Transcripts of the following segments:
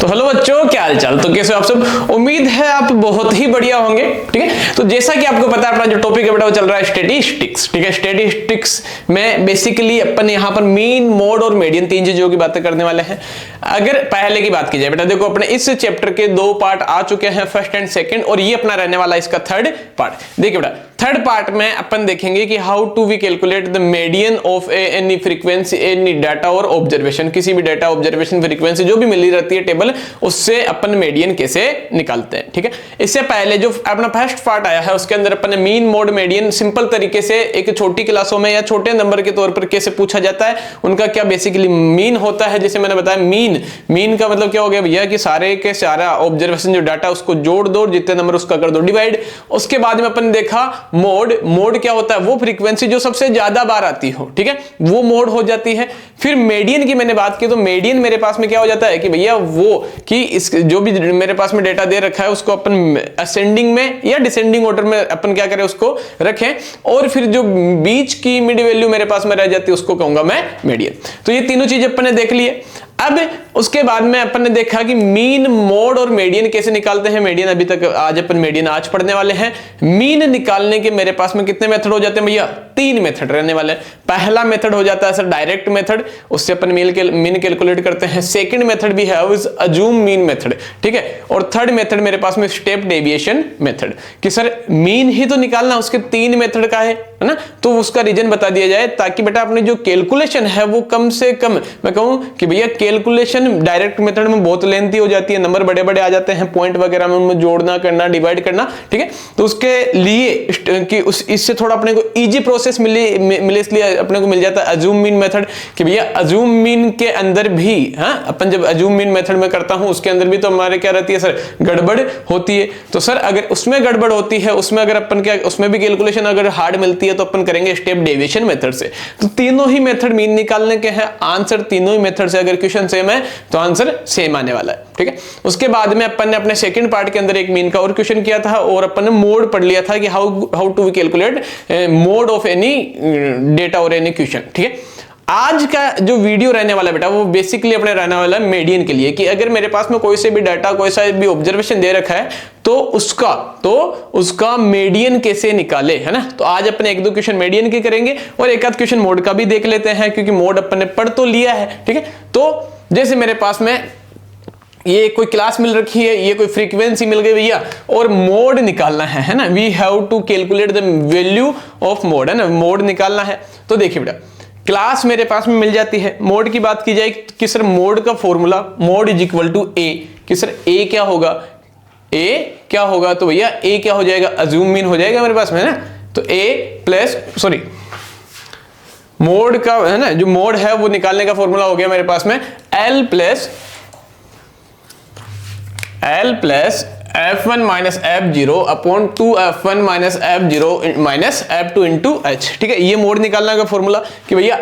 तो हेलो बच्चों, क्या हाल चाल। तो कैसे आप सब, उम्मीद है आप बहुत ही बढ़िया होंगे। ठीक है, तो जैसा कि आपको पता है अपना जो टॉपिक है बेटा वो चल रहा है स्टैटिस्टिक्स। ठीक है, स्टैटिस्टिक्स में बेसिकली अपन यहाँ पर मीन, मोड और मीडियन तीन चीजों की बातें करने वाले हैं। अगर पहले की बात की जाए बेटा, देखो अपने इस चैप्टर के दो पार्ट आ चुके हैं, फर्स्ट एंड सेकंड, और ये अपना रहने वाला इसका थर्ड पार्ट। देखिए बेटा, थर्ड पार्ट में अपन देखेंगे कि how to we calculate the median of any frequency, any data और ऑब्जर्वेशन। किसी भी डाटा, ऑब्जर्वेशन, फ्रीक्वेंसी जो भी मिली रहती है टेबल, उससे अपन मीडियन कैसे निकालते हैं। ठीक है, इससे पहले जो अपना फर्स्ट पार्ट आया है उसके अंदर अपन ने मीन, मोड, मीडियन सिंपल तरीके से एक छोटी क्लासों में या छोटे नंबर के तौर पर कैसे पूछा जाता है, उनका क्या बेसिकली मीन होता है। जैसे मैंने बताया मीन का मतलब क्या हो गया भैया कि सारे के सारा ऑब्जर्वेशन जो डाटा उसको जोड़ दो, जितने नंबर उसका कर दो डिवाइड। उसके बाद में अपन ने देखा मोड क्या होता है, वो फ्रीक्वेंसी जो सबसे ज्यादा बार आती हो, ठीक है, वो मोड हो जाती है। फिर मीडियन की मैंने बात की तो मीडियन मेरे पास में क्या हो जाता है कि भैया वो कि इस जो भी मेरे पास में डेटा दे रखा है उसको अपन असेंडिंग में या डिसेंडिंग ऑर्डर में अपन क्या करें, उसको रखें, और फिर जो बीच की मिड वैल्यू मेरे पास में रह जाती है उसको कहूंगा मैं मीडियन। तो ये तीनों चीजें अपन ने देख लिए। अब उसके बाद में अपन ने देखा कि मीन, मोड और मीडियन कैसे निकालते हैं। मीडियन अभी तक आज अपन मीडियन आज पढ़ने वाले हैं। मीन निकालने के मेरे पास में कितने मेथड हो जाते हैं भैया, तीन मेथड रहने वाले हैं। पहला मेथड हो जाता है सर डायरेक्ट मेथड, उससे अपन मीन कैलकुलेट करते हैं। सेकंड मेथड भी है अजूम मीन मेथड, ठीक है, और थर्ड मेथड मेरे पास में स्टेप डेविएशन मेथड, कि सर मीन ही तो निकालना, उसके तीन मेथड का है ना, तो उसका रीजन बता दिया जाए ताकि बेटा अपनी जो कैलकुलेशन है वो कम से कम, मैं कहूं कि भैया कैलकुलेशन डायरेक्ट मेथड में बहुत लेंथी हो जाती है, नंबर बड़े बड़े आ जाते हैं, पॉइंट वगैरह में उनमें जोड़ना करना, डिवाइड करना, ठीक है। तो उसके लिए कि इससे थोड़ा अपने को इजी प्रोसेस मिले इसलिए अपने को मिल जाता है अजूम मीन मेथड, कि भैया अजूम मीन के अंदर भी, हाँ, अपन जब अजूम मीन मेथड में करता हूं उसके अंदर भी तो हमारे क्या रहती है सर, गड़बड़ होती है। तो सर अगर उसमें गड़बड़ होती है, उसमें अगर अपन क्या, उसमें भी कैलकुलेशन अगर हार्ड मिलती है तो अपन करेंगे स्टेप डेविएशन मेथड से। तो तीनों ही मेथड मीन निकालने के हैं, आंसर तीनों ही मेथड से अगर क्वेश्चन सेम है तो आंसर सेम आने वाला है, ठीक है। उसके बाद में अपन ने अपने सेकंड पार्ट के अंदर एक मीन का और क्वेश्चन किया था, और अपन ने मोड पढ़ लिया था कि how to calculate mode of any data और एनी क्वेश्चन, ठीक है। आज का जो वीडियो रहने वाला बेटा वो बेसिकली अपने रहने वाला है मीडियन के लिए, कि अगर मेरे पास में कोई से भी डाटा, कोई सा भी ऑब्जर्वेशन दे रखा है तो उसका मीडियन कैसे निकाले, है ना। तो आज अपने एक दो क्वेश्चन मीडियन के करेंगे और एक आध क्वेश्चन मोड का भी देख लेते हैं, क्योंकि मोड अपन ने पढ़ तो लिया है, ठीक है। तो जैसे मेरे पास में ये कोई क्लास मिल रखी है, ये कोई फ्रीक्वेंसी मिल गई भैया, और मोड निकालना है ना, we have to calculate the value of mode, है ना, मोड निकालना है। तो देखिए बेटा, क्लास मेरे पास में मिल जाती है। मोड की बात की जाए कि सर मोड का formula, mode is equal to a, कि सर ए क्या होगा, ए क्या होगा, तो भैया ए क्या हो जाएगा, अजूम मीन हो जाएगा मेरे पास में, है ना। तो ए प्लस सॉरी मोड का, है ना, जो मोड है वो निकालने का फॉर्मूला हो गया मेरे पास में L plus f1 minus f0 upon 2f1 minus f0 minus f2 into h, ठीक है। ये मोड निकालने का फॉर्मूला कि भैया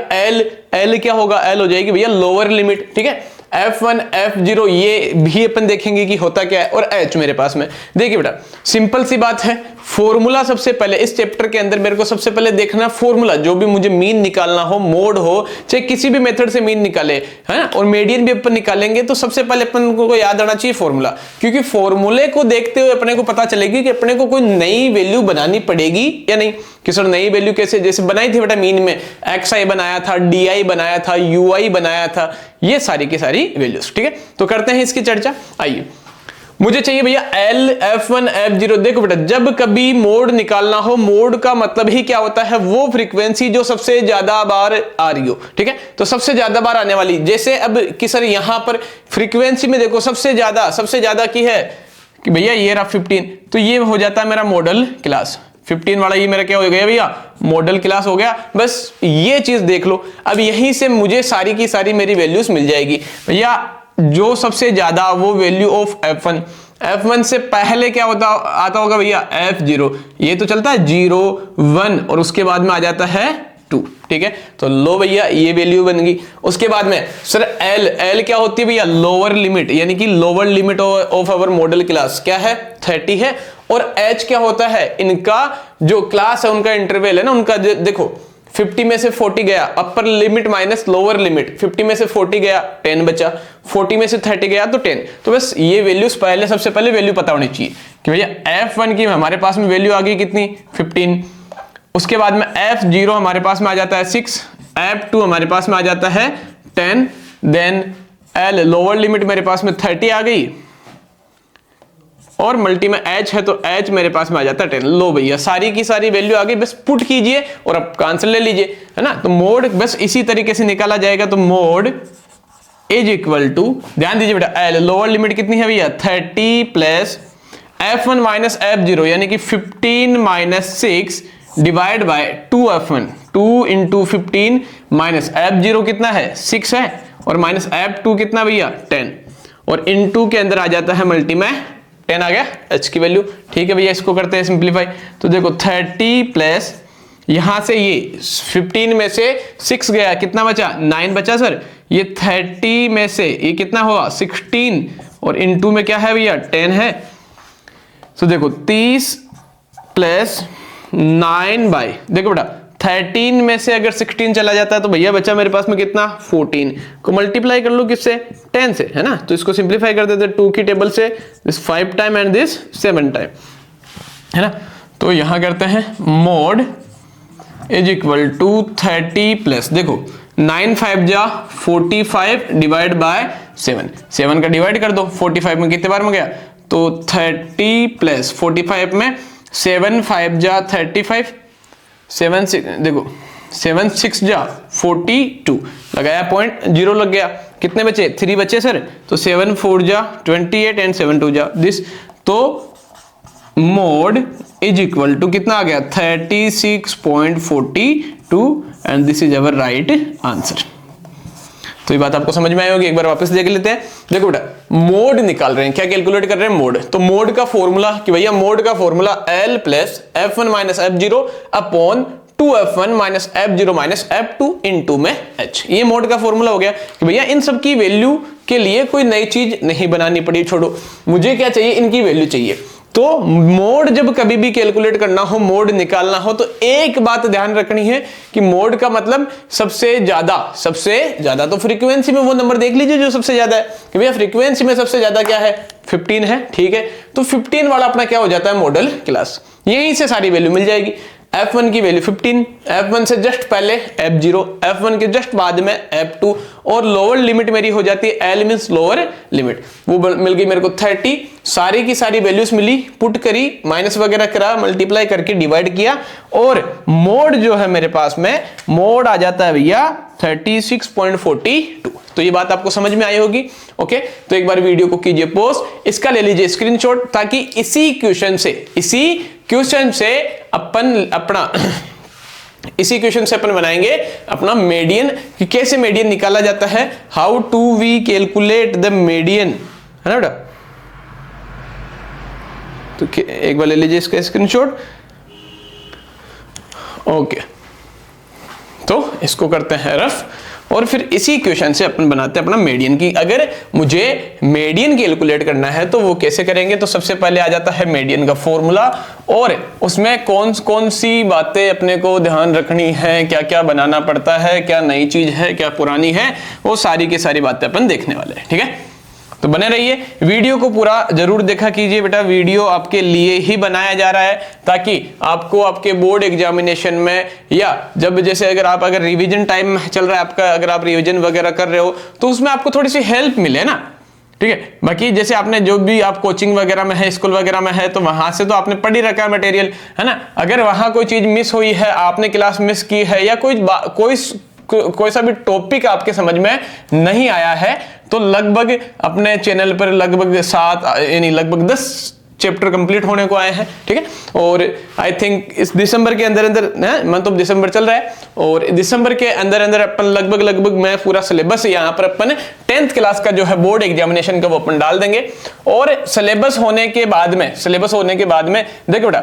l क्या होगा, l हो जाएगी भैया लोअर लिमिट, ठीक है। f1 f0 ये भी अपन देखेंगे कि होता क्या है, और h मेरे पास में। देखिए बेटा सिंपल सी बात है, फॉर्मूला सबसे पहले इस चैप्टर के अंदर मेरे को सबसे पहले देखना फॉर्मूला, जो भी मुझे मीन निकालना हो, मोड हो, चाहे किसी भी मेथड से मीन निकाले, है ना, और मीडियन भी अपन निकालेंगे, तो सबसे पहले अपन को याद आना चाहिए फॉर्मूला, क्योंकि फॉर्मूले को देखते हुए अपने को पता चलेगी कि अपने को कोई नई वैल्यू बनानी पड़ेगी या नहीं। कि सर नई वैल्यू कैसे, जैसे बनाई थी बेटा मीन में xi बनाया था, di बनाया था, ui बनाया था, ये सारी की सारी वैल्यूज, ठीक है। तो करते हैं इसकी चर्चा। आइए, मुझे चाहिए भैया L, F1, F0। देखो बेटा, जब कभी मोड निकालना हो, मोड का मतलब ही क्या होता है, वो फ्रीक्वेंसी जो सबसे ज्यादा बार आ रही हो, ठीक है। तो सबसे ज्यादा बार आने वाली, जैसे अब कि सर यहां पर फ्रीक्वेंसी में देखो सबसे ज्यादा की है कि भैया ये रहा 15, तो ये हो जाता है मेरा मॉडल क्लास 15 वाला, ये मेरा क्या हो गया भैया, मॉडल क्लास हो गया। बस ये चीज देख लो, अब यहीं से मुझे सारी की सारी मेरी वैल्यूज मिल जाएगी भैया। जो सबसे ज्यादा वो वैल्यू ऑफ f1 से पहले क्या होता आता होगा भैया f0, ये तो चलता है 0 1 और उसके बाद में आ जाता है 2, ठीक है। तो लो भैया ये वैल्यू बन गई। उसके बाद में सर l क्या होती है भैया, लोअर लिमिट, यानी कि lower limit of our model class क्या है, 30 है। और h क्या होता है, इनका जो क्लास है उनका इंटरवल है ना, उनका देखो 50 में से 40 गया, upper limit minus lower limit, 50 में से 40 गया 10 बचा, 40 में से 30 गया तो 10। तो बस ये वैल्यूज पहले, सबसे पहले वैल्यू पता होनी चाहिए कि भैया F1 की हमारे पास में वैल्यू आ गई कितनी 15, उसके बाद में F0 हमारे पास में आ जाता है 6, F2 हमारे पास में आ जाता है 10, देन L लोअर लिमिट मेरे पास में 30 आ गई, और मल्टी में H है तो H मेरे पास में आ जाता है 10। लो भैया सारी की सारी वैल्यू आ गई, बस पुट कीजिए और अब आंसर ले लीजिए, है ना। तो मोड बस इसी तरीके से निकाला जाएगा। तो मोड इज इक्वल टू, ध्यान दीजिए बेटा, L लोअर लिमिट कितनी है भैया 30 प्लस F1 माइनस F0 यानी कि 15 minus 6 divide by 2F1, 2 into 15 minus F0 कितना है 6 है, और माइनस F2 कितना भैया 10, और इनटू के अंदर आ जाता है मल्टी में 10 आ गया H की वैल्यू। ठीक है भैया, इसको करते हैं सिंप्लीफाई। तो देखो 30 प्लस यहां से ये 15 में से 6 गया, कितना बचा 9 बचा सर, ये 30 में से ये कितना हुआ 16, और इनटू में क्या है भैया 10 है। तो देखो 30 प्लस 9 बाई, देखो बेटा 13 में से अगर 16 चला जाता है तो भैया बचा मेरे पास में कितना 14, को मल्टीप्लाई कर लो किससे 10 से, है ना। तो इसको सिंप्लीफाई कर देते 2 की टेबल से, this 5 time and this 7 time, है ना। तो यहां करते हैं mode is equal to 30 plus, देखो 9 5 जा 45 डिवाइड बाय 7, 7 का डिवाइड कर दो 45 में कितने बार में गया, तो 30 प्लस 45 में 7 5 जा 35, 7 6 देखो 7 6 जा 42, लगाया पॉइंट 0 लग गया, कितने बचे 3 बचे सर, तो 7 4 जा 28 एंड 7 2 जा दिस। तो मोड इज इक्वल टू कितना आ गया 36.42 and this is our right answer. तो ये बात आपको समझ में आई होगी, एक बार वापस देख लेते हैं। देखो बेटा मोड निकाल रहे हैं, क्या कैलकुलेट कर रहे हैं मोड, तो मोड का फॉर्मूला कि भैया मोड का formula L plus F1 minus F0 upon 2F1 minus F0 minus F2 into में H, ये मोड का फॉर्मूला हो गया कि भैया इन सब की वैल्यू के लिए कोई नई चीज नहीं बनानी पड़ी, छोड़ो मुझे क्या चाहिए इनकी वैल्यू चाहिए। तो मोड जब कभी भी कैलकुलेट करना हो, मोड निकालना हो, तो एक बात ध्यान रखनी है कि मोड का मतलब सबसे ज्यादा तो फ्रीक्वेंसी में वो नंबर देख लीजिए जो सबसे ज्यादा है, कि भैया फ्रीक्वेंसी में सबसे ज्यादा क्या है 15 है, ठीक है। तो 15 वाला अपना क्या हो जाता है मॉडल क्लास, यहीं से सारी वैल्यू मिल जाएगी। F1 की वैल्यू 15, F1 से जस्ट पहले F0, F1 के जस्ट बाद में F2, और लोअर लिमिट मेरी हो जाती है L मींस लोअर लिमिट, वो मिल गई मेरे को 30, सारी की सारी वैल्यूज मिली, पुट करी, माइनस वगैरह करा, मल्टीप्लाई करके डिवाइड किया, और मोड जो है मेरे पास में मोड आ जाता है भैया 36.42। तो ये बात आपको समझ में आई होगी, ओके। तो एक बार वीडियो को कीजिए पॉज, इसका ले लीजिए स्क्रीनशॉट, ताकि इसी क्वेश्चन से अपन बनाएंगे अपना मीडियन, कि कैसे मीडियन निकाला जाता है, how to we calculate the median, है ना बेटा। तो एक बार ले लीजिए इसका स्क्रीनशॉट, ओके। तो इसको करते हैं रफ, और फिर इसी क्वेश्चन से अपन बनाते हैं अपना मीडियन की। अगर मुझे मीडियन कैलकुलेट करना है तो वो कैसे करेंगे, तो सबसे पहले आ जाता है मीडियन का फॉर्मूला, और उसमें कौन सी बातें अपने को ध्यान रखनी है, क्या क्या बनाना पड़ता है, क्या नई चीज है क्या पुरानी है, वो सारी की सारी बातें अपन देखने वाले हैं, ठीक है। तो बने रहिए, वीडियो को पूरा जरूर देखा कीजिए बेटा, वीडियो आपके लिए ही बनाया जा रहा है ताकि आपको आपके बोर्ड एग्जामिनेशन में, या जब जैसे अगर रिवीजन टाइम चल रहा है आपका, अगर आप रिवीजन वगैरह कर रहे हो तो उसमें आपको थोड़ी सी हेल्प मिले ना, ठीक है। बाकी जैसे आपने जो भी आप कोचिंग वगैरह में है, स्कूल वगैरह में है, तो वहां से तो आपने पढ़ ही रखा है मटेरियल, है ना। अगर वहां कोई चीज मिस हुई है, आपने क्लास मिस की है, या कोई सा भी टॉपिक आपके समझ में नहीं आया है, तो लगभग अपने चैनल पर लगभग 10 चैप्टर कंप्लीट होने को आए हैं, ठीक है। और आई थिंक इस दिसंबर के अंदर मंथ ऑफ दिसंबर चल रहा है, और दिसंबर के अंदर अपन लगभग मैं पूरा सिलेबस यहाँ पर अपन 10th क्लास का जो है बोर्ड एग्जामिनेशन का वो अपन डाल देंगे। और सिलेबस होने के बाद में देखो बेटा,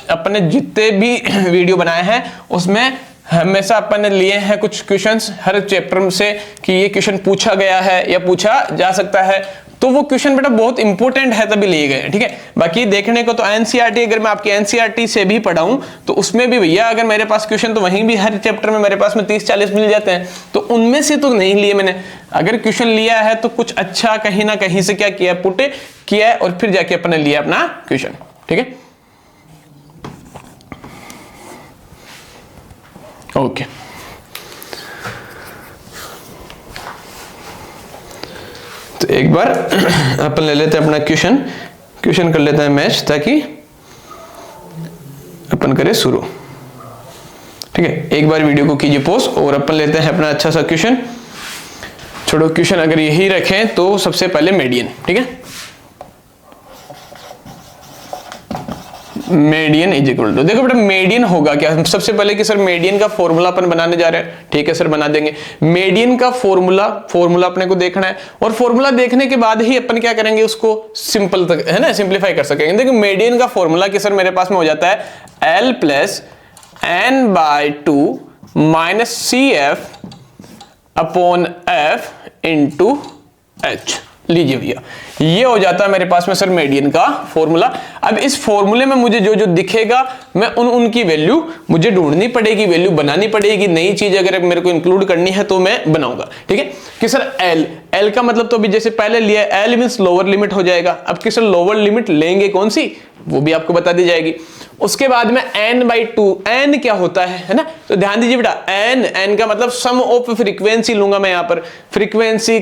अपने जितने भी वीडियो बनाए हैं उसमें हमेशा अपन ने लिए हैं कुछ क्वेश्चंस हर चैप्टर से, कि ये क्वेश्चन पूछा गया है या पूछा जा सकता है, तो वो क्वेश्चन बेटा बहुत इंपॉर्टेंट है तभी लिए गए, ठीक है। बाकी देखने को तो एनसीईआरटी, अगर मैं आपकी एनसीईआरटी से भी पढ़ाऊं तो उसमें भी भैया अगर मेरे पास क्वेश्चन तो वहीं भी हर चैप्टर में मेरे पास में 30-40 मिल जाते हैं, तो उनमें से तो नहीं लिए मैंने। अगर क्वेश्चन लिया है तो कुछ अच्छा कहीं ना कहीं से क्या किया, पुट किया है और फिर जाके अपने लिया अपना क्वेश्चन, ठीक है। ओके तो एक बार अपन ले लेते हैं अपना क्वेश्चन कर लेते हैं मैच, ताकि अपन करें शुरू, ठीक है। एक बार वीडियो को कीजिए पॉज और अपन लेते हैं अपना अच्छा सा क्वेश्चन। छोड़ो क्वेश्चन अगर यही रखें तो सबसे पहले मीडियन, ठीक है। मीडियन इज इक्वल टू, देखो बेटा मीडियन होगा क्या, सबसे पहले कि सर मीडियन का फॉर्मूला अपन बनाने जा रहे हैं, ठीक है सर बना देंगे। मीडियन का फॉर्मूला अपने को देखना है और फॉर्मूला देखने के बाद ही अपन क्या करेंगे, उसको सिंपल तक है ना सिंप्लीफाई कर सकेंगे। देखो मीडियन का फॉर्मूला कि सर मेरे पास में हो जाता है L plus n/2 minus CF upon F into H। लीजिए भैया ये हो जाता है मेरे पास में सर मीडियन का फॉर्मूला। अब इस फॉर्मूले में मुझे जो जो दिखेगा मैं उनकी वैल्यू मुझे ढूंढनी पड़ेगी, वैल्यू बनानी पड़ेगी। नई चीज अगर मेरे को इंक्लूड करनी है तो मैं बनाऊंगा, ठीक है। कि सर एल का मतलब तो अभी जैसे पहले लिया, एल मींस लोअर लिमिट हो जाएगा। अब कि सर लोअर लिमिट लेंगे कौन सी, वो भी आपको बता दी जाएगी। उसके बाद में n/2, n क्या होता है ना, तो ध्यान दीजिए बेटा n का मतलब सम ऑफ फ्रीक्वेंसी लूंगा मैं यहाँ पर, फ्रीक्वेंसी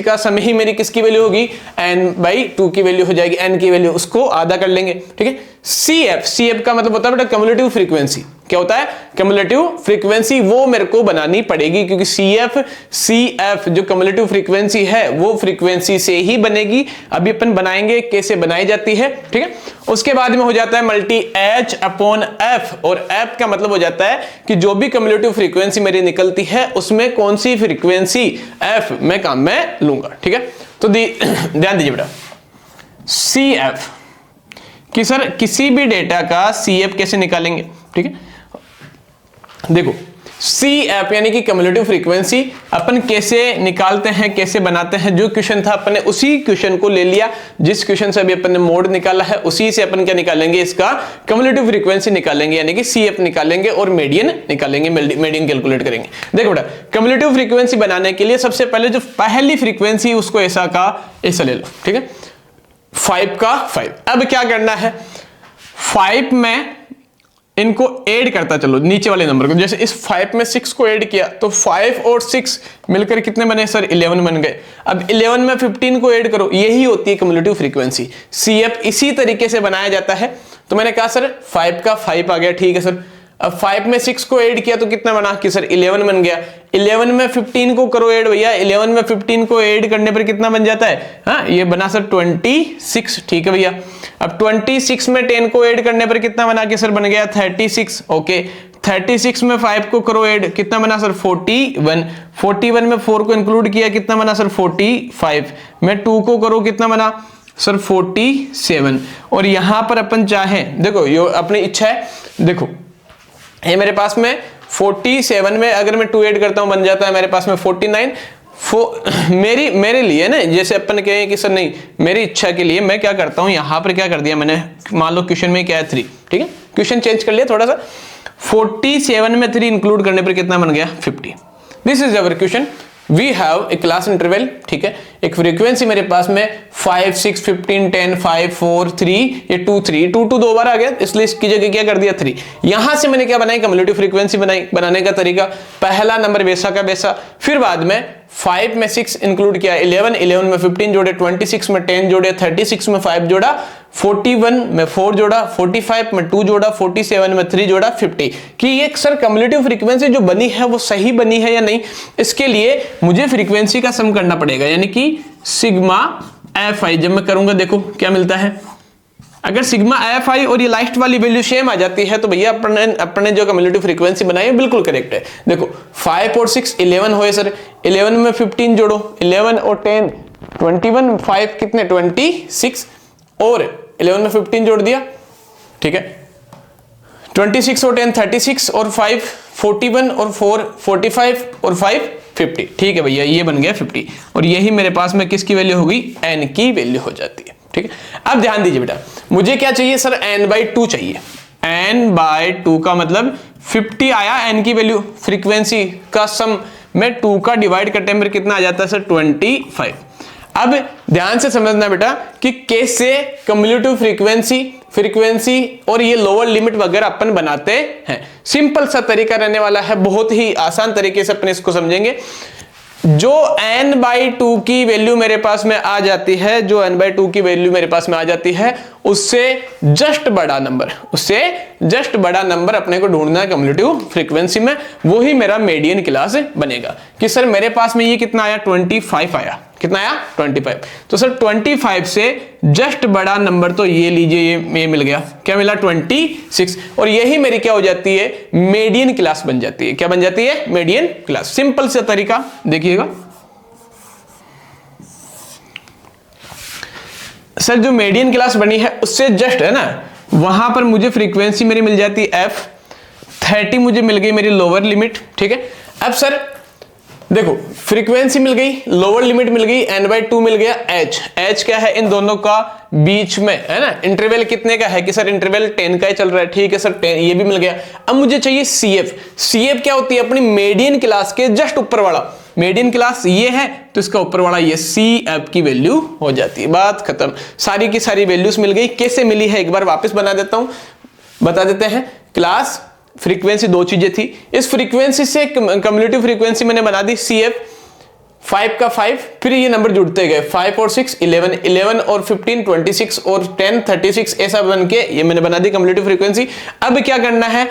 का सम ही मेरी किसकी वैल्यू होगी, n/2 की वैल्यू हो जाएगी, n की वैल्यू, उसको आधा कर लेंगे, ठीक है। CF का मतलब होता है बेटा क्युमुलेटिव फ्रीक्वेंसी, क्या होता है क्युमुलेटिव फ्रीक्वेंसी, वो मेरे को बनानी पड़ेगी क्योंकि CF जो क्युमुलेटिव फ्रीक्वेंसी है वो फ्रीक्वेंसी से ही बनेगी। अभी अपन बनाएंगे कैसे बनाई जाती है, ठीक है। उसके बाद में हो जाता है मल्टी H अपॉन F, और F का मतलब हो जाता है कि जो भी क्युमुलेटिव फ्रीक्वेंसी मेरी निकलती है उसमें कौन सी फ्रीक्वेंसी F मैं काम में लूंगा, ठीक है। तो ध्यान दीजिए बेटा CF कि सर किसी भी डेटा का CF कैसे निकालेंगे, ठीक है। देखो CF यानी कि क्युमुलेटिव फ्रीक्वेंसी अपन कैसे निकालते हैं, कैसे बनाते हैं। जो क्वेश्चन था अपन ने उसी क्वेश्चन को ले लिया, जिस क्वेश्चन से अभी अपन ने मोड निकाला है उसी से अपन क्या निकालेंगे, इसका क्युमुलेटिव फ्रीक्वेंसी निकालेंगे, यानी कि CF निकालेंगे और मीडियन निकालेंगे, मीडियन कैलकुलेट करेंगे। देखो बेटा क्युमुलेटिव फ्रीक्वेंसी बनाने के लिए सबसे पहले जो पहली फ्रीक्वेंसी उसको ऐसा का ऐसा ले लो, ठीक है, 5 का 5। अब क्या करना है, 5 में इनको ऐड करता चलो नीचे वाले नंबर को। जैसे इस 5 में 6 को ऐड किया तो 5 और 6 मिलकर कितने बने सर 11 बन गए। अब 11 में 15 को ऐड करो, यही होती है क्युमुलेटिव फ्रीक्वेंसी। CF इसी तरीके से बनाया जाता है। तो मैंने कहा सर 5 का 5 आ गया, ठीक है सर। अब 5 में 6 को ऐड किया तो कितना बना कि सर 11 बन गया। 11 में 15 को करो ऐड भैया, 11 में 15 को ऐड करने पर कितना बन जाता है, हाँ ये बना सर 26, ठीक है भैया। अब 26 में 10 को ऐड करने पर कितना बना कि सर बन गया 36, ओके। 36 में 5 को करो ऐड, कितना बना सर 41। 41 में 4 को इंक्लूड किया, कितना बना सर 45। में 2 को करो, कितना बना सर 47। और यहां पर अपन चाहे, देखो ये अपनी इच्छा है, देखो ये मेरे पास में 47 में अगर मैं 2 ऐड करता हूं बन जाता है मेरे पास में 49। मेरे लिए ना, जैसे अपन कहें कि सर नहीं मेरी इच्छा के लिए मैं क्या करता हूं, यहां पर क्या कर दिया मैंने, मान लो क्वेश्चन में क्या है 3, ठीक है, क्वेश्चन चेंज कर लिया थोड़ा सा। 47 में 3 इंक्लूड करने पर कितना बन गया 50। This is our question. We have a class interval, ठीक है, एक फ्रीक्वेंसी मेरे पास में 5, 6, 15, 10, 5, 4, 3, ये 2, 3, 2 2 बार आ गया, इसलिए इसकी जगह क्या कर दिया 3। यहां से मैंने क्या बनाई, क्युमुलेटिव फ्रीक्वेंसी बनाई। बनाने का तरीका, पहला नंबर वैसा का वैसा, फिर बाद में 5 में 6 इंक्लूड किया, 11 में 15 जोड़े, 26 में 10 जोड़े, 36 में 5 जोड़ा, 41 में 4 जोड़ा, 45 में 2 जोड़ा, 47 में 3 जोड़ा, 50। कि ये सर क्युमुलेटिव फ्रीक्वेंसी जो बनी है वो सही बनी है या नहीं, इसके लिए मुझे फ्रीक्वेंसी का सम करना पड़ेगा, यानी कि सिग्मा fi। जब मैं करूंगा देखो क्या मिलता है, अगर सिग्मा fi और ये लास्ट वाली वैल्यू सेम आ जाती है तो भैया अपने जो क्युमुलेटिव फ्रीक्वेंसी बनाई है बिल्कुल करेक्ट है। देखो 5 और 6 11 होए सर, 11 में 15 जोड़ो, 11 और 10 21, 5 कितने 26 और 11 में 15 जोड़ दिया, ठीक है। 26 और 10 36 और 5 41 और 4 45 और 5 50। ठीक है भैया, ये बन गया 50 और यही मेरे पास में किसकी वैल्यू होगी, n की वैल्यू हो जाती है। ठीक है, अब ध्यान दीजिए बेटा, मुझे क्या चाहिए सर, n/2 चाहिए। n/2 का मतलब 50 आया n की वैल्यू, फ्रीक्वेंसी का सम में 2 का डिवाइड करते हैं मेरे कितना आ जाता है सर, 25। अब ध्यान से समझना बेटा कि कैसे कम्युलेटिव फ्रीक्वेंसी और ये लोअर लिमिट वगैरह अपन बनाते हैं। सिंपल सा तरीका रहने वाला है, बहुत ही आसान तरीके से अपन इसको समझेंगे। जो n/2 की वैल्यू मेरे पास में आ जाती है, जो n/2 की वैल्यू मेरे पास में आ जाती है, उससे जस्ट बड़ा नंबर अपने को ढूंढना है कम्युलेटिव फ्रीक्वेंसी में, वो ही मेरा मीडियन क्लास बनेगा। कि सर मेरे पास में ये कितना आया, 25 आया, कितना आया 25। तो सर 25 से जस्ट बड़ा नंबर तो ये लीजिए, ये मिल गया, क्या मिला 26, और यही मेरी क्या हो जाती है, मीडियन क्लास बन जाती है। क्या बन जाती है, मीडियन क्लास। सिंपल सा तरीका देखिएगा सर, जो मीडियन क्लास बनी है उससे जस्ट है ना, वहां पर मुझे फ्रीक्वेंसी मेरी मिल जाती है f, 30 मुझे मिल गई मेरी लोअर लिमिट। ठीक है, अब सर देखो फ्रीक्वेंसी मिल गई, लोअर लिमिट मिल गई, n/2 मिल गया, h क्या है इन दोनों का बीच में, है ना, इंटरवल कितने का है, कि सर इंटरवल 10 का ही चल रहा है। ठीक है सर, 10 ये भी मिल गया। अब मुझे चाहिए CF क्या होती है, अपनी मीडियन क्लास के जस्ट ऊपर वाला, मीडियन क्लास ये है तो इसका ऊपर वाला ये CF की वैल्यू हो जाती है। बात खत्म, सारी की सारी वैल्यूज मिल गई। कैसे मिली है एक बार वापस बता देते हैं। क्लास फ्रीक्वेंसी दो चीजें थी, इस फ्रीक्वेंसी से कम्युलेटिव फ्रीक्वेंसी मैंने बना दी CF, 5 का 5, फिर ये नंबर जुड़ते गए, 5 और 6 11 और 15 26 और 10 36, ऐसा बन के ये मैंने बना दी कम्युलेटिव फ्रीक्वेंसी। अब क्या करना है,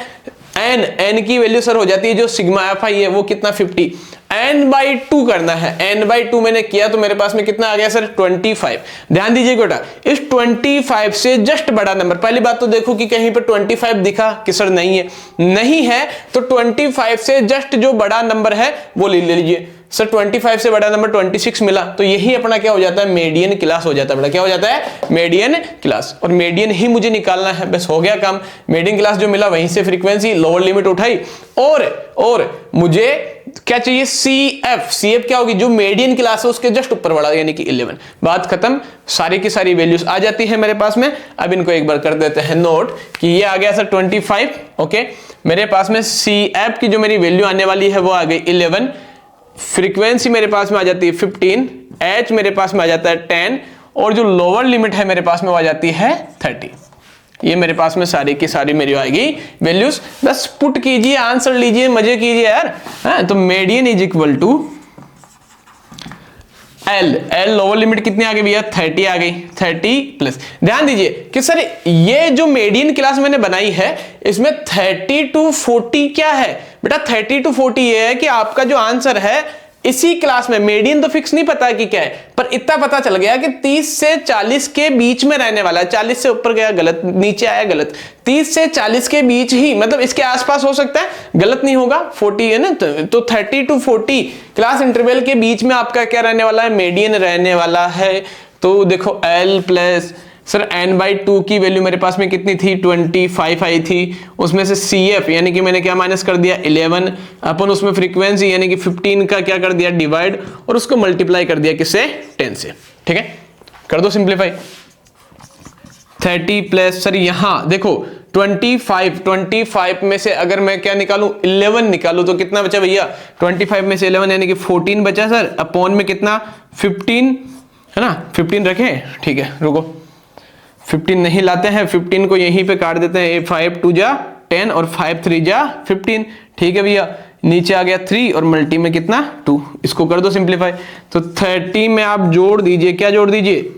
n की वैल्यू सर हो जाती है जो सिग्मा fi है वो कितना 50, n/2 करना है। n/2 मैंने किया तो मेरे पास में कितना आ गया सर 25। ध्यान दीजिए बेटा, इस 25 से जस्ट बड़ा नंबर, पहली बात तो देखो कि कहीं पर 25 दिखा कि सर नहीं है तो 25 से जस्ट जो बड़ा नंबर है वो ले लीजिए। सर 25 से बड़ा नंबर 26 मिला तो यही अपना क्या हो जाता है, मीडियन क्लास हो जाता है बेटा। क्या हो जाता है, मीडियन क्लास, और मीडियन ही मुझे निकालना है, बस हो गया काम। मीडियन क्लास जो मिला वहीं से फ्रीक्वेंसी लोअर लिमिट उठाई, और मुझे क्या चाहिए, CF क्या होगी, जो मीडियन क्लास है उसके जस्ट ऊपर वाला यानी कि 11। बात खत्म, सारी की सारी वैल्यूज आ जाती है मेरे पास में। अब इनको एक बार कर देते हैं नोट कि ये आ गया सर 25। ओके, मेरे पास में CF की जो मेरी वैल्यू आने वाली है वो आ गई 11, फ्रीक्वेंसी मेरे पास में आ जाती है 15, h मेरे पास में आ जाता है 10, और जो लोअर लिमिट है मेरे पास में आ जाती है 30। ये मेरे पास में सारी की सारी मेरी आएगी वैल्यूज। बस पुट कीजिए, आंसर लीजिए, मजे कीजिए यार। तो median is equal to L lower limit कितनी आ गई भैया, 30 आ गई, 30 प्लस। ध्यान दीजिए कि सर ये जो मीडियन क्लास मैंने बनाई है इसमें 30 to 40 क्या है बेटा, 30 to 40 ये है कि आपका जो आंसर है इसी क्लास में, मीडियन तो फिक्स नहीं पता कि क्या है, पर इतना पता चल गया कि 30 से 40 के बीच में रहने वाला है। 40 से ऊपर गया गलत, नीचे आया गलत, 30 से 40 के बीच ही, मतलब इसके आसपास हो सकता है, गलत नहीं होगा, 40 है ना, तो 30 to 40 क्लास इंटरवल के बीच में आपका क्या रहने वाला है, मीडियन रहने वाला है। तो देखो L प्लस सर n/2 की वैल्यू मेरे पास में कितनी थी, 25 आई थी, उसमें से CF यानी कि मैंने क्या माइनस कर दिया 11 अपन उसमें फ्रीक्वेंसी यानी कि 15 का क्या कर दिया डिवाइड, और उसको मल्टीप्लाई कर दिया किससे, 10 से। ठीक है, कर दो सिंप्लीफाई, 30 प्लस सर यहां देखो 25 में से अगर मैं क्या निकालूं 11 निकालूं तो कितना बचा भैया, 25 में से 11 यानी कि 14 बचा सर, अपॉन में कितना 15 है ना, 15 रखे। ठीक है रुको, 15 नहीं लाते हैं, 15 को यहीं पे काट देते हैं, 5 2 जा 10 और 5 3 जा 15। ठीक है भैया, नीचे आ गया 3 और मल्टी में कितना 2, इसको कर दो सिंप्लीफाई। तो 30 में आप जोड़ दीजिए, क्या जोड़ दीजिए,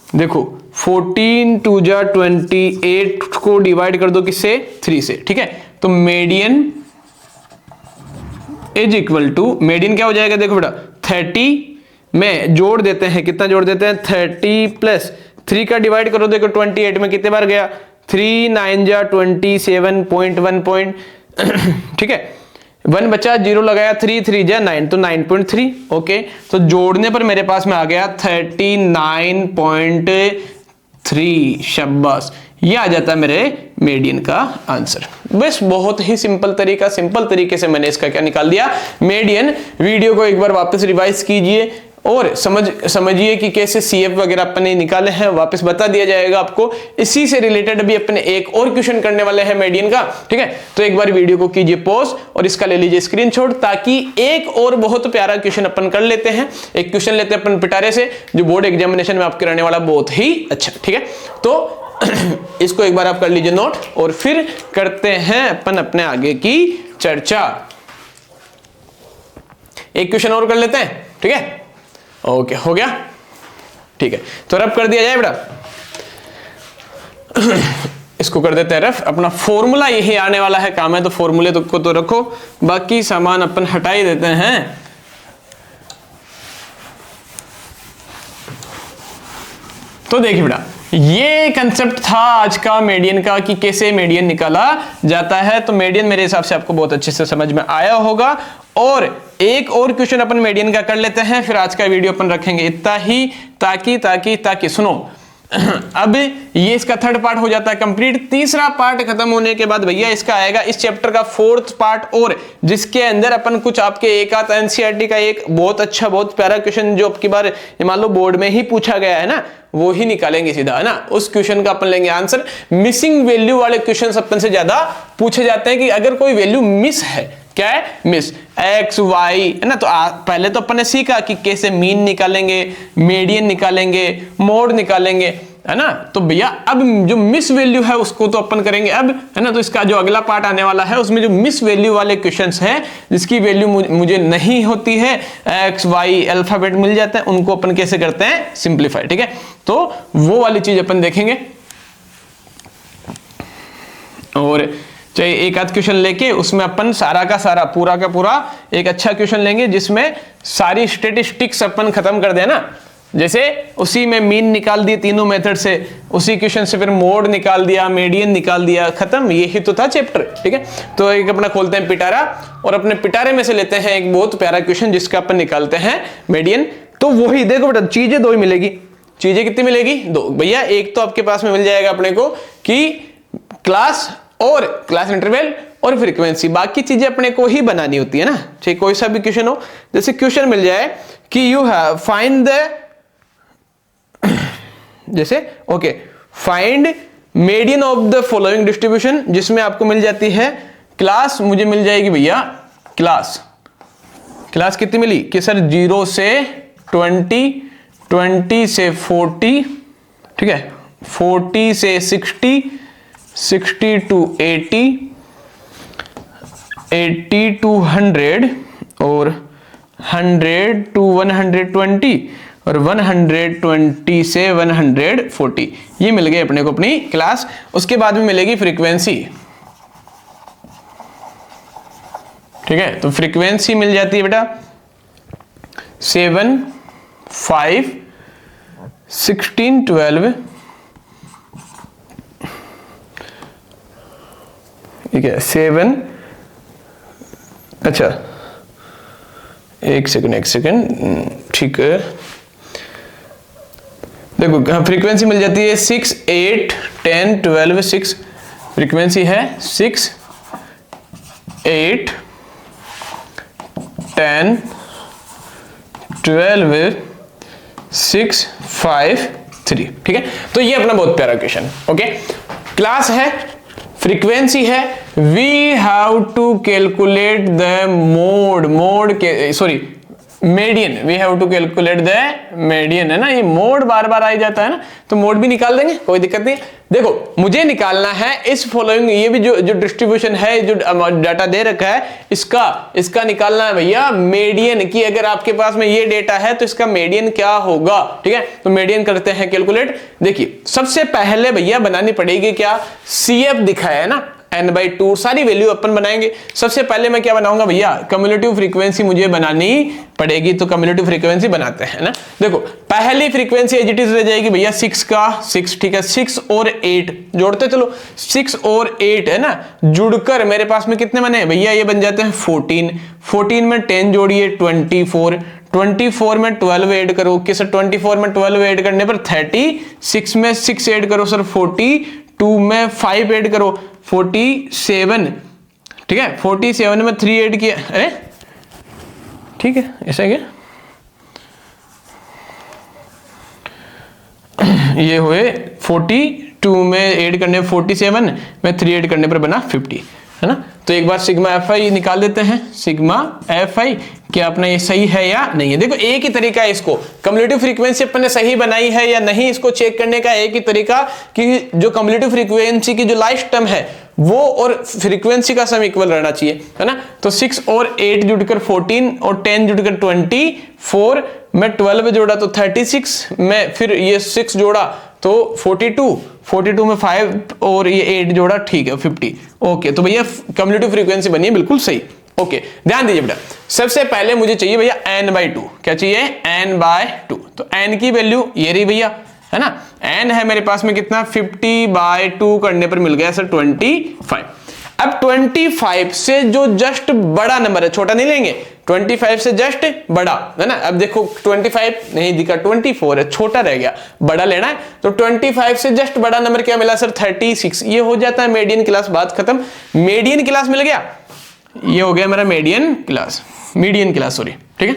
देखो 14 2 जा 28 को डिवाइड कर दो किससे, 3 से। ठीक है, तो median is equal to, median क्या हो जाएगा देखो बेटा, 30 में जोड़ देते हैं, कितना जोड़ देते हैं 30 प्लस 3 का डिवाइड करो, देखो 28 में कितने बार गया, 3 9 जा 27.1 ठीक है, 1 बचा, 0 लगाया, 3 3 जा 9 तो 9.3। ओके, तो जोड़ने पर मेरे पास में आ गया 39.3। शाबाश, ये आ जाता है मेरे मीडियन का आंसर। बस बहुत ही सिंपल तरीके से मैंने इसका क्या निकाल दिया, मीडियन। वीडियो को एक बार वापस रिवाइज कीजिए और समझिए कि कैसे CF वगैरह अपने निकाले हैं, वापस बता दिया जाएगा आपको। इसी से रिलेटेड अभी अपने एक और क्वेश्चन करने वाले हैं मीडियन का, ठीक है। तो एक बार वीडियो को कीजिए पॉज और इसका ले लीजिए स्क्रीनशॉट, ताकि एक और बहुत प्यारा क्वेश्चन अपन कर लेते हैं। एक क्वेश्चन लेते हैं अपन पिटारे से, जो बोर्ड एग्जामिनेशन में आपके रहने वाला बहुत ही अच्छा, ठीक है। तो इसको एक बार आप कर लीजिए नोट और फिर करते हैं अपन अपने आगे की चर्चा। एक क्वेश्चन और कर लेते हैं, ठीक है। ओके, हो गया, ठीक है। तो रफ कर दिया जाए बेटा, इसको कर देते हैं रफ। अपना फॉर्मूला यही आने वाला है, काम है तो फॉर्मूले को तो रखो, बाकी सामान अपन हटा ही देते हैं। तो देखिए बेटा, ये कंसेप्ट था आज का मीडियन का कि कैसे मीडियन निकाला जाता है। तो मीडियन मेरे हिसाब से आपको बहुत अच्छे से समझ में आया होगा। और एक और क्वेश्चन अपन मीडियन का कर लेते हैं, फिर आज का वीडियो अपन रखेंगे इतना ही, ताकि सुनो, अब ये इसका थर्ड पार्ट हो जाता है कंप्लीट। तीसरा पार्ट खत्म होने के बाद भैया इसका आएगा इस चैप्टर का फोर्थ पार्ट, और जिसके अंदर अपन कुछ आपके एक आध एनसीईआरटी का एक बहुत अच्छा बहुत प्यारा क्वेश्चन जो आपकी बार मान लो बोर्ड में ही पूछा गया है ना, वो ही निकालेंगे सीधा, है ना। उस क्वेश्चन का अपन लेंगे आंसर। मिसिंग वैल्यू वाले क्वेश्चन अपन से ज्यादा पूछे जाते हैं कि अगर कोई वैल्यू मिस है, क्या है, मिस, एक्स वाई, है ना। तो पहले तो अपन ने सीखा कि कैसे मीन निकालेंगे, मीडियन निकालेंगे, मोड निकालेंगे, है ना। तो भैया अब जो मिस वैल्यू है उसको तो अपन करेंगे अब, है ना। तो इसका जो अगला पार्ट आने वाला है उसमें जो मिस वैल्यू वाले क्वेश्चंस हैं, जिसकी वैल्यू मुझे नहीं होती है, एक्स वाई अल्फाबेट मिल जाते हैं, उनको अपन कैसे करते हैं, सिंप्लीफाई, ठीक है। तो वो वाली चीज अपन देखेंगे। और चाहिए एक आध क्वेश्चन लेके उसमें अपन सारा का सारा पूरा का पूरा एक अच्छा क्वेश्चन लेंगे, जिसमें सारी स्टेटिस्टिक्स अपन खत्म कर देना। जैसे उसी में मीन निकाल दिए तीनों मेथड से, उसी क्वेश्चन से फिर मोड निकाल दिया, मीडियन निकाल दिया, खत्म। यही तो था चैप्टर, ठीक है। तो एक अपना खोलते हैं पिटारा और अपने पिटारे में से लेते हैं एक बहुत प्यारा क्वेश्चन जिसका अपन निकालते हैं मीडियन। तो वही देखो बेटा, चीजें दो ही मिलेगी। चीजें कितनी मिलेगी, दो भैया। एक तो आपके पास में मिल जाएगा अपने को कि क्लास और क्लास इंटरवल और फ्रीक्वेंसी, बाकी चीजें अपने को ही बनानी होती है ना, चाहे कोई सा भी क्वेश्चन हो। जैसे क्वेश्चन मिल जाए कि यू हैव फाइंड द, जैसे okay, find median of the following distribution, जिसमें आपको मिल जाती है क्लास, मुझे मिल जाएगी भैया क्लास कितनी मिली कि सर 0 से 20, 20 से 40, ठीक है, 40 से 60, 60 to 80, 80 to 100 और 100 to 120 और 120 से 140, ये मिल गए अपने को अपनी क्लास। उसके बाद में मिलेगी फ्रीक्वेंसी, ठीक है। तो फ्रीक्वेंसी मिल जाती है बेटा 7, 5, 16, 12, ठीक है, 7, अच्छा एक सेकंड, ठीक है। देखो फ्रीक्वेंसी मिल जाती है 6, 8, 10, 12, 6 फ्रीक्वेंसी है, 6, 8, 10, 12, 6, 5, 3, ठीक है। तो ये अपना बहुत प्यारा क्वेश्चन, ओके। क्लास है, फ्रीक्वेंसी है, we have to calculate the mode के sorry median, we have to calculate the median, है ना। ये मोड बार बार आ जाता है ना, तो मोड भी निकाल देंगे, कोई दिक्कत नहीं। देखो मुझे निकालना है इस फॉलोइंग, ये भी जो डिस्ट्रीब्यूशन है, जो डाटा दे रखा है, इसका निकालना है भैया मीडियन की। अगर आपके पास में ये डेटा है तो इसका मीडियन क्या होगा, ठीक है। तो मीडियन करते हैं कैलकुलेट। देखिए सबसे पहले भैया बनानी पड़ेगी क्या, CF दिखाया है ना, n/2, सारी वैल्यू अपन बनाएंगे। सबसे पहले मैं क्या बनाऊंगा भैया, कम्युलेटिव फ्रीक्वेंसी मुझे बनानी पड़ेगी। तो कम्युलेटिव फ्रीक्वेंसी बनाते हैं ना। देखो पहली फ्रीक्वेंसी एज इट इज रह जाएगी भैया 6 का 6, ठीक है। 6 और 8 जोड़ते चलो, 6 और 8 है ना, जुड़कर मेरे पास में कितने बने भैया, ये बन जाते हैं 14, 14 में 10 जोड़िए 24, 24 में 12 ऐड करो कि सर 24 में 12 ऐड करने पर 30, 6 में 6 ऐड करो सर 40, 2 में 5 ऐड करो 47, ठीक है 47 में 3 ऐड किया, अरे ठीक है ऐसा क्या, ये हुए 42 में ऐड करने 47 में 3 ऐड करने पर बना 50, है ना। तो एक बार सिग्मा एफ आई निकाल देते हैं, सिग्मा एफ आई क्या अपना ये सही है या नहीं है। देखो एक ही तरीका है इसको, कम्युलेटिव फ्रीक्वेंसी अपन ने सही बनाई है या नहीं इसको चेक करने का एक ही तरीका कि जो कम्युलेटिव फ्रीक्वेंसी की जो लास्ट टर्म है वो और फ्रीक्वेंसी का सम इक्वल रहना चाहिए, है ना। तो 6 और 8 जुड़कर 14 और 10 जुड़कर 24 में 12 जोड़ा तो 36 में फिर ये 6 जोड़ा तो 42 में 5 और ये 8 जोड़ा, ठीक है 50। ओके तो भैया कम्युलेटिव फ्रीक्वेंसी बनी है बिल्कुल सही। ओके ध्यान दीजिए बेटा, सबसे पहले मुझे चाहिए भैया n/2, क्या चाहिए n/2। तो n की वैल्यू ये रही भैया, है ना। n है मेरे पास में कितना 50/2 करने पर मिल गया सर 25। अब 25 से जो जस्ट बड़ा नंबर है, छोटा नहीं लेंगे, 25 से जस्ट बड़ा, है ना। अब देखो 25 नहीं दिखा, 24 है, छोटा रह गया, बड़ा लेना है। तो 25 से जस्ट बड़ा नंबर क्या मिला सर 36, ये हो जाता है मीडियन क्लास, बात खत्म। मीडियन क्लास मिल गया, ये हो गया मेरा मीडियन क्लास सॉरी, ठीक है।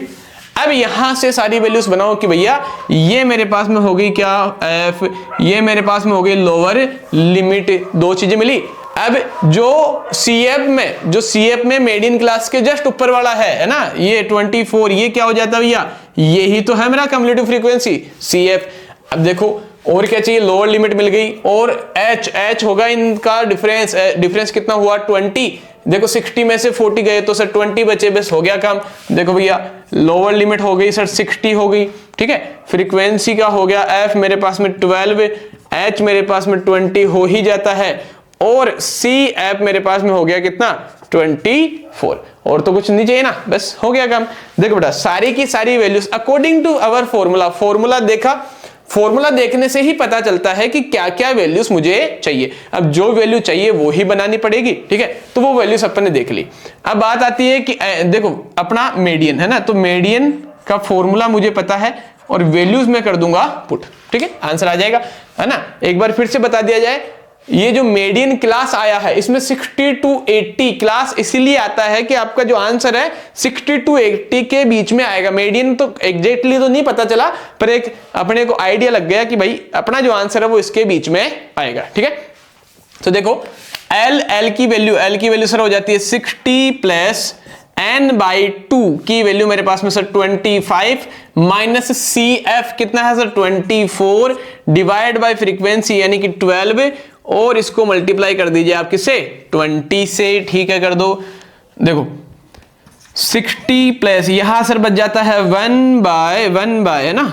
अब यहां से सारी वैल्यूज बनाओ कि भैया ये मेरे पास में हो गई क्या एफ, ये मेरे पास में हो गई लोअर लिमिट, दो चीजें मिली। अब जो सीएफ में मीडियन क्लास के जस्ट ऊपर वाला है ना, ये 24, ये क्या हो जाता है भैया, यही तो है मेरा कम्युलेटिव फ्रीक्वेंसी सीएफ। अब देखो और क्या चाहिए, लोअर लिमिट मिल गई, और एच होगा इनका डिफरेंस कितना हुआ 20। देखो 60 में से 40 गए तो सर 20 बचे, बस हो गया काम। देखो भैया लोअर लिमिट हो गई सर 60 हो गई, ठीक है। फ्रीक्वेंसी का हो गया एफ मेरे पास में 12, एच मेरे पास में 20 हो ही जाता है, और सी एफ मेरे पास में हो गया कितना 24, और तो कुछ नहीं चाहिए ना, बस हो गया काम। देखो बेटा सारी की सारी values according to our formula देखा, फॉर्मूला देखने से ही पता चलता है कि क्या क्या वैल्यूज मुझे चाहिए। अब जो वैल्यू चाहिए वो ही बनानी पड़ेगी, ठीक है। तो वो वैल्यूज अपन ने देख ली। अब बात आती है कि देखो अपना मीडियन है ना, तो मीडियन का फॉर्मूला मुझे पता है और वैल्यूज में कर दूंगा पुट, ठीक है, आंसर आ जाएगा, है ना। एक बार फिर से बता दिया जाए, ये जो मीडियन क्लास आया है इसमें 60 to 80 क्लास इसीलिए आता है कि आपका जो आंसर है 60 to 80 के बीच में आएगा। मीडियन तो एग्जैक्टली तो नहीं पता चला, पर एक अपने को आइडिया लग गया कि भाई अपना जो आंसर है वो इसके बीच में आएगा, ठीक है। तो देखो एल की वैल्यू सर हो जाती है 60 प्लस n/2 की वैल्यू मेरे पास में सर 25 माइनस सी एफ कितना है सर 24 डिवाइड बाय फ्रीक्वेंसी यानी कि 12, और इसको मल्टीप्लाई कर दीजिए आप किससे 20 से, ठीक है कर दो। देखो 60 प्लस यहां सर बच जाता है 1/1 है ना,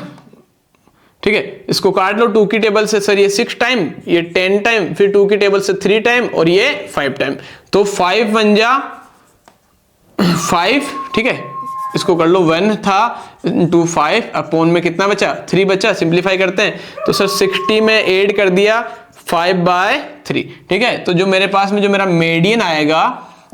ठीक है। इसको काट लो 2 की टेबल से सर, ये 6 टाइम, ये 10 टाइम, फिर 2 की टेबल से 3 टाइम और ये 5 टाइम, तो 5 बन जा 5, ठीक है। इसको कर लो 1 था इंटू 5 अपॉन में कितना बचा 3 बचा, सिंप्लीफाई करते हैं तो सर 60 में ऐड कर दिया 5/3, ठीक है। तो जो मेरे पास में जो मेरा मीडियन आएगा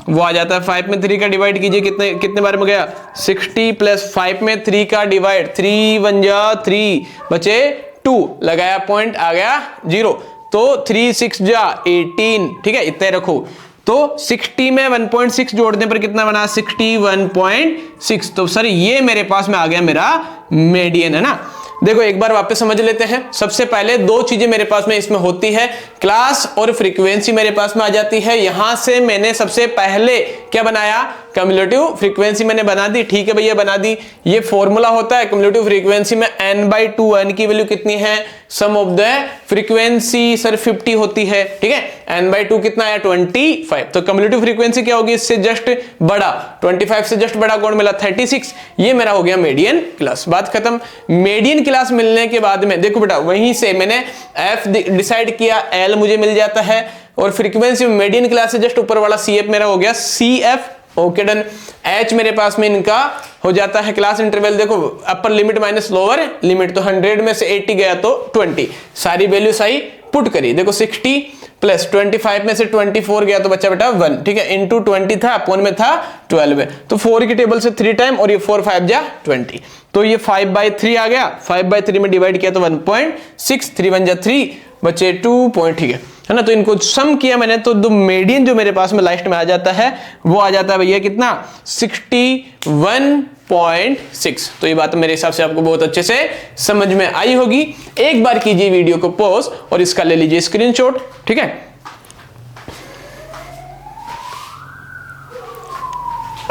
वो आ जाता है 5 में 3 का डिवाइड कीजिए, कितने बार में गया 60 प्लस 5 में 3 का डिवाइड, 3 1 जा 3 बचे 2, लगाया पॉइंट आ गया 0, तो 3 6 जा 18, ठीक है इतने रखो। तो 60 में 1.6 जोड़ने पर कितना बना 61.6, तो सर ये मेरे पास में आ गया मेरा मीडियन, है ना। देखो एक बार वापस समझ लेते हैं। सबसे पहले दो चीजें मेरे पास में इसमें होती है, क्लास और फ्रीक्वेंसी मेरे पास में आ जाती है। यहां से मैंने सबसे पहले क्या बनाया, कम्युलेटिव फ्रीक्वेंसी मैंने बना दी, ठीक है भैया बना दी। ये फॉर्मूला होता है कम्युलेटिव फ्रीक्वेंसी में n/2, n की वैल्यू कितनी है, सम ऑफ द फ्रीक्वेंसी सर 50 होती है, ठीक है। n/2 कितना आया 25, तो कम्युलेटिव फ्रीक्वेंसी क्या होगी इससे जस्ट बड़ा, 25 से जस्ट बड़ा कौन मिला 36, ये मेरा हो गया मीडियन क्लास, बात खत्म। मीडियन क्लास मिलने के बाद में देखो बेटा वहीं से मैंने f डिसाइड किया, l मुझे मिल जाता है, और फ्रीक्वेंसी मीडियन क्लास से जस्ट ऊपर वाला cf मेरा हो गया cf, ओके डन। h मेरे पास में इनका हो जाता है क्लास इंटरवल, देखो upper limit minus lower limit, तो 100 में से 80 गया तो 20, सारी वैल्यू सही पुट करी। देखो 60 प्लस 25 में से 24 गया तो बच्चा बेटा 1, ठीक है, इंटू 20 था अपॉन में था 12, तो 4 की टेबल से 3 टाइम, और ये 4 5 जा 20, तो ये 5/3 आ गया, 5/3 में डिवाइड किया तो 1.6, 3 1 जा 3 बचे 2 पॉइंट, ठीक है। है ना। तो इनको सम किया मैंने तो द मीडियन जो मेरे पास में लास्ट में आ जाता है वो आ जाता है भैया कितना 61.6। तो ये बात मेरे हिसाब से आपको बहुत अच्छे से समझ में आई होगी। एक बार कीजिए वीडियो को पॉज और इसका ले लीजिए स्क्रीनशॉट, ठीक है।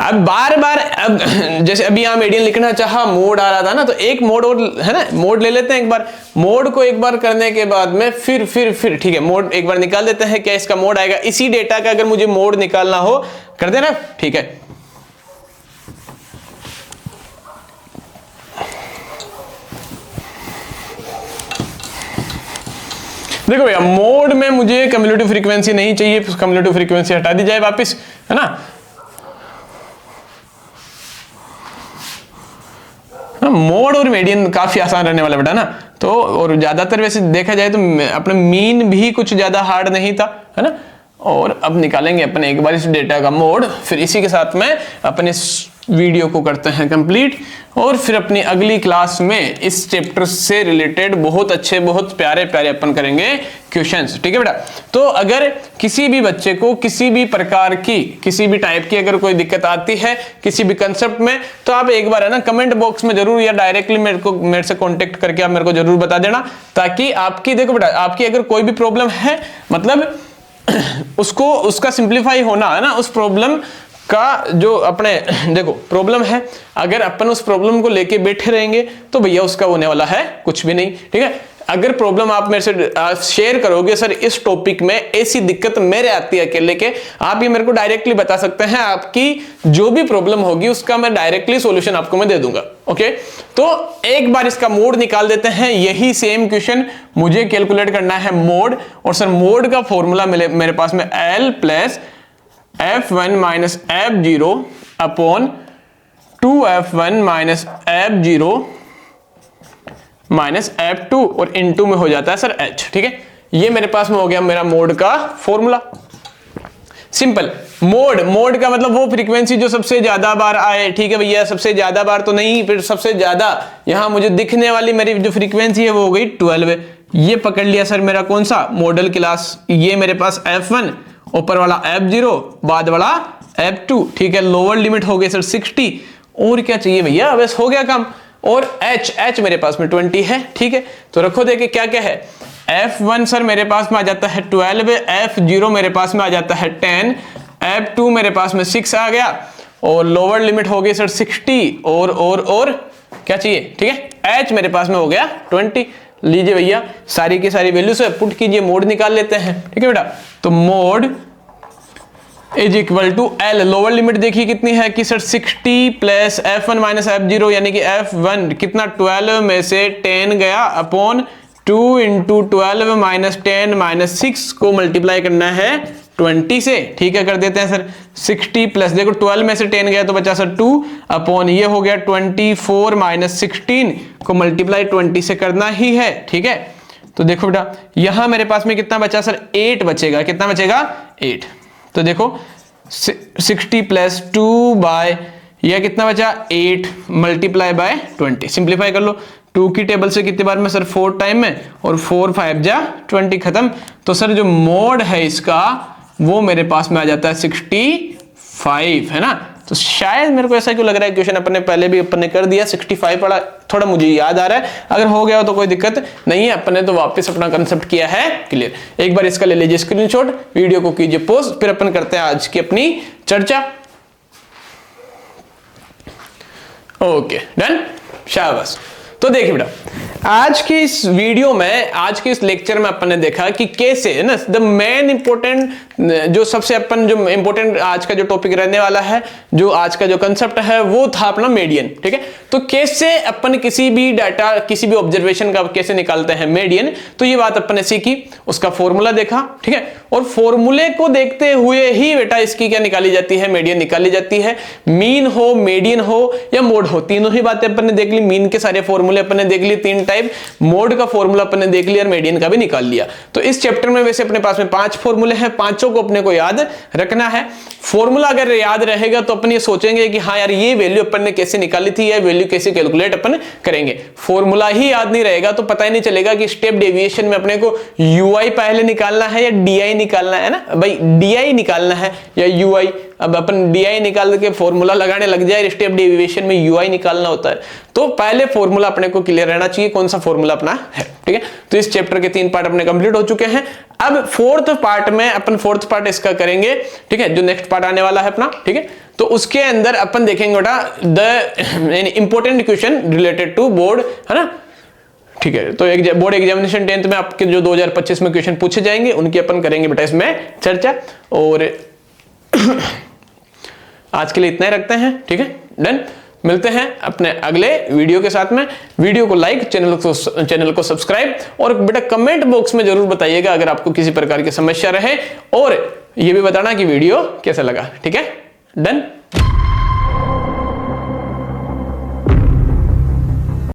अब बार बार अब जैसे अभी यहां मीडियन लिखना चाहा, मोड आ रहा था ना, तो एक मोड और है ना, मोड ले लेते हैं एक बार। मोड को एक बार करने के बाद में फिर ठीक है, मोड एक बार निकाल देते हैं। क्या इसका मोड आएगा? इसी डेटा का अगर मुझे मोड निकालना हो कर देना, ठीक है। देखो भैया, मोड में मुझे कम्युलेटिव फ्रीक्वेंसी नहीं चाहिए, कम्युलेटिव फ्रीक्वेंसी हटा दी जाए वापस, है ना। मोड और मीडियन काफी आसान रहने वाला बेटा ना। तो और ज्यादातर वैसे देखा जाए तो अपने मीन भी कुछ ज्यादा हार्ड नहीं था, है ना। और अब निकालेंगे अपने एक बार इस डेटा का मोड, फिर इसी के साथ में अपने वीडियो को करते हैं कंप्लीट, और फिर अपनी अगली क्लास में इस चैप्टर से रिलेटेड बहुत अच्छे बहुत प्यारे प्यारे अपन करेंगे क्वेश्चंस, ठीक है बेटा। तो अगर किसी भी बच्चे को किसी भी प्रकार की किसी भी टाइप की अगर कोई दिक्कत आती है किसी भी कंसेप्ट में, तो आप एक बार है ना कमेंट बॉक्स में जरूर या डायरेक्टली मेरे से कांटेक्ट करके आप मेरे को जरूर बता देना, ताकि आपकी देखो बेटा आपकी अगर कोई भी प्रॉब्लम है मतलब उसको उसका सिंप्लीफाई होना है ना, उस प्रॉब्लम का जो अपने देखो प्रॉब्लम है, अगर अपन उस प्रॉब्लम को लेके बैठे रहेंगे तो भैया उसका होने वाला है कुछ भी नहीं, ठीक है। अगर प्रॉब्लम आप मेरे से शेयर करोगे, सर इस टॉपिक में ऐसी दिक्कत मेरे आती है अकेले के, आप ये मेरे को डायरेक्टली बता सकते हैं। आपकी जो भी प्रॉब्लम होगी उसका मैं डायरेक्टली सॉल्यूशन आपको मैं दे दूंगा, ओके। तो एक बार इसका मोड निकाल देते हैं। यही सेम क्वेश्चन मुझे कैलकुलेट करना है मोड, और सर मोड का फॉर्मूला मेरे पास में L plus F1 minus F0 upon 2F1 minus F0 minus F2 और इनटू में हो जाता है सर H, ठीक है। ये मेरे पास में हो गया मेरा मोड का फॉर्मूला। सिंपल। मोड का मतलब वो फ्रीक्वेंसी जो सबसे ज्यादा बार आए, ठीक है भैया। सबसे ज्यादा बार तो नहीं, फिर सबसे ज्यादा यहां मुझे दिखने वाली मेरी जो फ्रीक्वेंसी है वो हो गई 12। ये पकड़ लिया सर मेरा कौन सा मॉडल क्लास, ये मेरे पास F1, ऊपर वाला F0, बाद वाला F2, ठीक है। लोअर लिमिट हो गई सर 60, और क्या चाहिए भैया, बस हो गया काम। और H मेरे पास में 20 है, ठीक है। तो रखो देखे क्या क्या है। F1 सर मेरे पास में आ जाता है 12, F0 मेरे पास में आ जाता है 10, F2 मेरे पास में 6 आ गया, और लोअर लिमिट हो गई सर 60, और क्या चाहिए, ठीक है। H मेरे पास में हो गया 20। लीजिए भैया सारी की सारी वैल्यू से पुट कीजिए, मोड निकाल लेते हैं, ठीक है बेटा। तो mode is equal to L, lower limit देखिए कितनी है कि sir 60 plus F1 minus F0, यानी कि F1 कितना 12 में से 10 गया अपॉन 2 इंटू 12 माइनस 10 माइनस 6 को मल्टीप्लाई करना है 20 से, ठीक है। कर देते हैं सर 60 प्लस देखो 12 में से 10 गया तो बचा सर 2 अपॉन ये हो गया 24 माइनस 16 को मल्टीप्लाई 20 से करना ही है, ठीक है। तो देखो बेटा यहां मेरे पास में कितना बचा सर 8 बचेगा, कितना बचेगा 8। तो देखो 60 प्लस 2 बाय यह कितना बचा 8 मल्टीप्लाई बाय 20, सिंप्लीफाई कर लो। 2 की टेबल से कितनी बार में सर 4 टाइम में, और 4 5 जा 20 खत्म। तो सर जो मोड है इसका वो मेरे पास में आ जाता है 65, है ना। तो शायद मेरे को ऐसा क्यों लग रहा है क्वेश्चन अपन ने पहले भी अपन ने कर दिया, 65 पढ़ा, थोड़ा मुझे याद आ रहा है। अगर हो गया हो तो कोई दिक्कत नहीं है, अपन ने तो वापस अपना कंसेप्ट किया है क्लियर। एक बार इसका ले लीजिए स्क्रीनशॉट, वीडियो को कीजिए पॉज, फिर अपन करते हैं आज की अपनी चर्चा। ओके डन, शाबाश। तो देखिए बेटा आज की इस वीडियो में, आज के इस लेक्चर में अपन ने देखा कि कैसे है ना द मेन इंपॉर्टेंट, जो सबसे अपन जो इंपॉर्टेंट आज का जो टॉपिक रहने वाला है, जो आज का जो कंसेप्ट है वो था अपना मीडियन, ठीक है। तो कैसे अपन किसी भी डाटा किसी भी ऑब्जर्वेशन का कैसे निकालते हैं मीडियन, तो ये बात अपन ने सीखी, उसका फॉर्मूला देखा, ठीक है। और फॉर्मूले को देखते हुए ही बेटा इसकी क्या निकाली जाती है, मीडियन निकाली जाती है। मीन हो, मीडियन हो या मोड हो, तीनों ही बातें अपन ने देख ली। मीन के सारे फॉर्मूले फॉर्मूले अपन ने देख लिए 3 टाइप, मोड का फॉर्मूला अपन ने देख लिया और मीडियन का भी निकाल लिया। तो इस चैप्टर में वैसे अपने पास में 5 फॉर्मूले हैं, पांचों को अपने को याद रखना है। फॉर्मूला अगर याद रहेगा तो अपन ये सोचेंगे कि हाँ यार ये वैल्यू अपन ने कैसे निकाली थी, ये वैल्यू कैसे कैलकुलेट अपन करेंगे। फॉर्मूला ही याद नहीं रहेगा तो पता ही नहीं चलेगा कि स्टेप डेविएशन में अपने को यूआई पहले निकालना है या डीआई निकालना है ना भाई, डीआई निकालना है या यूआई। अब अपन डीआई निकाल के फॉर्मूला लगाने लग जाए, स्टेप डेविएशन में यूआई निकालना होता है, तो पहले फॉर्मूला अपने को क्लियर रहना चाहिए कौन सा फॉर्मूला अपना है। ठीक है, तो इस चैप्टर के 3 पार्ट अपने कंप्लीट हो चुके हैं। अब फोर्थ पार्ट में अपन फोर्थ पार्ट इसका करेंगे, ठीक है, जो नेक्स्ट पार्ट आने वाला है अपना। ठीक है, तो उसके अंदर अपन देखेंगे बेटा the important question related to board, है ना। ठीक है, तो बोर्ड एग्जामिनेशन 10th में आपके जो 2025 में क्वेश्चन पूछे जाएंगे उनकी अपन करेंगे बेटा इसमें चर्चा। और आज के लिए इतना ही रखते हैं। ठीक है, डन। मिलते हैं अपने अगले वीडियो के साथ में। वीडियो को लाइक, चैनल को सब्सक्राइब, और बेटा कमेंट बॉक्स में जरूर बताइएगा अगर आपको किसी प्रकार की समस्या रहे, और ये भी बताना कि वीडियो कैसा लगा। ठीक है, डन।